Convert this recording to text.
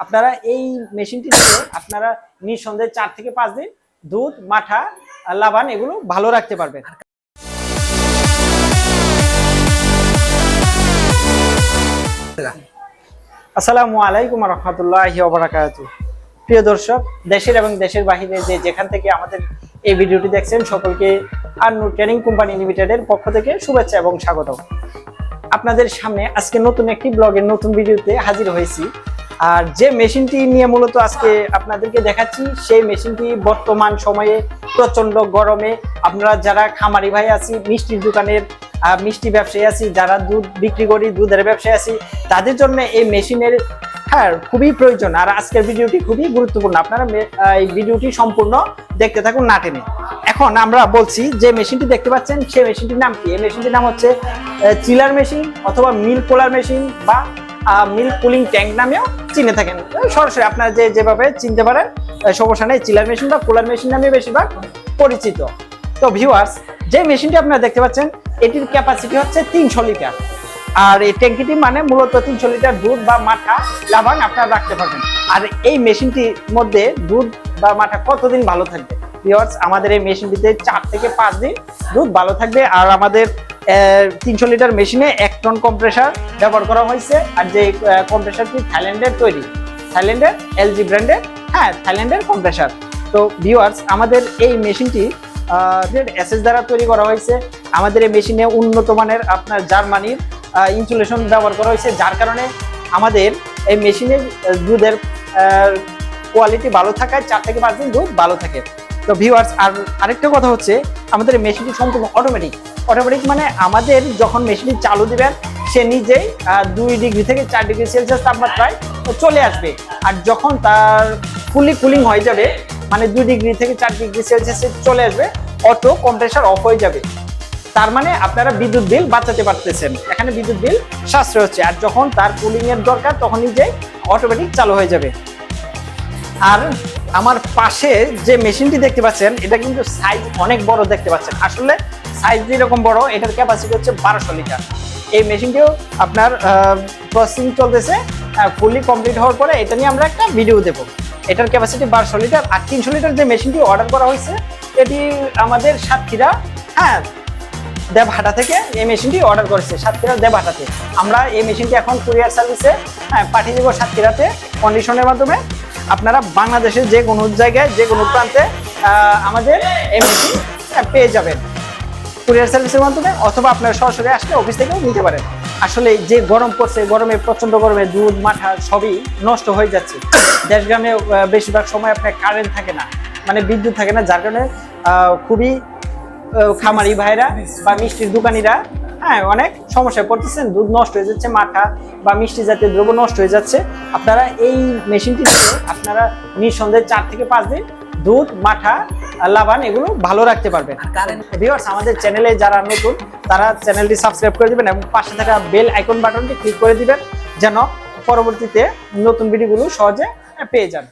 আপনারা এই মেশিনটি দিয়ে আপনারা নিঃসন্দেহে 4 থেকে 5 দিন দুধ, মাঠা, লাবান এগুলো ভালো রাখতে পারবেন। আসসালামু আলাইকুম ওয়া রাহমাতুল্লাহি ওয়া বারাকাতুহু। প্রিয় দর্শক, দেশের এবং দেশের বাহিরে যেখান থেকে আমাদের এই ভিডিওটি দেখছেন সকলকে আন্নুর ট্রেনিং কোম্পানি লিমিটেডের পক্ষ থেকে শুভেচ্ছা এবং স্বাগত। আপনাদের সামনে আজকে নতুন একটি ব্লগের নতুন ভিডিওতে হাজির হয়েছি। আর যে মেশিনটি নিয়ে মূলত আজকে আপনাদেরকে দেখাচ্ছি, সেই মেশিনটি বর্তমান সময়ে প্রচন্ড গরমে আপনারা যারা খামারি ভাই আছি, মিষ্টির দোকানের মিষ্টি ব্যবসায়ী আছি, যারা দুধ বিক্রি করি, দুধের ব্যবসায়ী আছি, তাদের জন্য এই মেশিনের খুবই প্রয়োজন। আর আজকের ভিডিওটি খুবই গুরুত্বপূর্ণ, আপনারা এই ভিডিওটি সম্পূর্ণ দেখতে থাকুন না টেনে। এখন আমরা বলছি যে মেশিনটি দেখতে পাচ্ছেন, সেই মেশিনটির নাম কি? এই মেশিনটির নাম হচ্ছে চিলার মেশিন অথবা মিল্ক কুলার মেশিন বা মিল্ক কুলিং ট্যাঙ্ক নামেও চিনে থাকেন। সরাসরি আপনারা যেভাবে চিনতে পারেন সমস্যা নেই, চিলার মেশিন বা কুলার মেশিন নামে বেশিরভাগ পরিচিত। তো ভিউয়ার্স, যে মেশিনটি আপনারা দেখতে পাচ্ছেন এটির ক্যাপাসিটি হচ্ছে 300 লিটার। আর এই ট্যাঙ্কিটি মানে মূলত 300 লিটার দুধ বা মাঠা লাবান আপনারা রাখতে পারবেন। আর এই মেশিনটির মধ্যে দুধ বা মাঠা কতদিন ভালো থাকবে? ভিউয়ার্স, আমাদের এই মেশিনটিতে 4 থেকে 5 দিন দুধ ভালো থাকবে। আর আমাদের 300 লিটার মেশিনে 1 টন কম্প্রেসার ব্যবহার করা হয়েছে। আর যে কম্প্রেসারটি থাইল্যান্ডের তৈরি, থাইল্যান্ডের এলজি ব্র্যান্ডের, থাইল্যান্ডের কম্প্রেসার। তো ভিউয়ার্স, আমাদের এই মেশিনটি এসএস দ্বারা তৈরি করা হয়েছে। আমাদের এই মেশিনে উন্নত মানের আপনার জার্মানির ইনসুলেশন ব্যবহার করা হয়েছে, যার কারণে আমাদের এই মেশিনের দুধের কোয়ালিটি ভালো থাকায় 4 থেকে 5 দিন দুধ ভালো থাকে। তো ভিউয়ার্স, আর আরেকটা কথা হচ্ছে, আমাদের এই মেশিনটি সম্পূর্ণ অটোমেটিক। অটোমেটিক মানে আমাদের যখন মেশিনটি চালু দিবেন সে নিজেই 2 ডিগ্রি থেকে 4 ডিগ্রি সেলসিয়াস তাপমাত্রায় চলে আসবে। আর যখন তার ফুলি কুলিং হয়ে যাবে, মানে 2 ডিগ্রি থেকে 4 ডিগ্রি সেলসিয়াসে চলে আসবে, অটো কম্প্রেসার অফ হয়ে যাবে। তার মানে আপনারা বিদ্যুৎ বিল বাঁচাতে পারতেছেন, এখানে বিদ্যুৎ বিল সাশ্রয় হচ্ছে। আর যখন তার কুলিং এর দরকার তখন নিজেই অটোমেটিক চালু হয়ে যাবে। আর আমার পাশে যে মেশিনটি দেখতে পাচ্ছেন, এটা কিন্তু সাইজ অনেক বড় দেখতে পাচ্ছেন। আসলে সাইজ যেরকম বড়, এটার ক্যাপাসিটি হচ্ছে 1200 লিটার। এই মেশিনটিও আপনার প্রসেসিং চলতেছে, ফুলি কমপ্লিট হওয়ার পরে এটা নিয়ে আমরা একটা ভিডিও দেবো। এটার ক্যাপাসিটি 1200 লিটার। আর 300 লিটার যে মেশিনটি অর্ডার করা হয়েছে, এটি আমাদের সাতক্ষীরা দেবহাটা থেকে এই মেশিনটি অর্ডার করেছে, সাতক্ষীরা দেবহাটাতে। আমরা এই মেশিনটি এখন কুরিয়ার সার্ভিসে পাঠিয়ে দেবো সাতক্ষীরাতে কন্ডিশনের মাধ্যমে। আপনারা বাংলাদেশের যে কোনো জায়গায় যে কোনো প্রান্তে আমাদের এই মেশিন পেয়ে যাবেন কুরিয়ার সার্ভিসের মাধ্যমে, অথবা আপনারা সরাসরি আসলে অফিস থেকেও নিতে পারেন। আসলে যে গরম পড়ছে, গরমে প্রচন্ড গরমে দুধ মাঠা সবই নষ্ট হয়ে যাচ্ছে। দেশ গ্রামে বেশিরভাগ সময় আপনার কারেন্ট থাকে না, মানে বিদ্যুৎ থাকে না, যার কারণে খুবই খামারি ভাইরা বা মিষ্টির দোকানিরা অনেক সমস্যায় পড়তেছেন। দুধ নষ্ট হয়ে যাচ্ছে, মাঠা বা মিষ্টি জাতীয় দ্রব্য নষ্ট হয়ে যাচ্ছে। আপনারা এই মেশিনটি দিয়ে আপনারা নিঃসন্দেহে 4 থেকে 5 দিন দুধ, মাঠা, লাবান এগুলো ভালো রাখতে পারবেন। ভিউয়ার্স, আমাদের চ্যানেলে যারা নতুন তারা চ্যানেলটি সাবস্ক্রাইব করে দিবেন এবং পাশে থাকা বেল আইকন বাটনটি ক্লিক করে দিবেন, যেন পরবর্তীতে নতুন ভিডিওগুলো সহজে পেয়ে যান।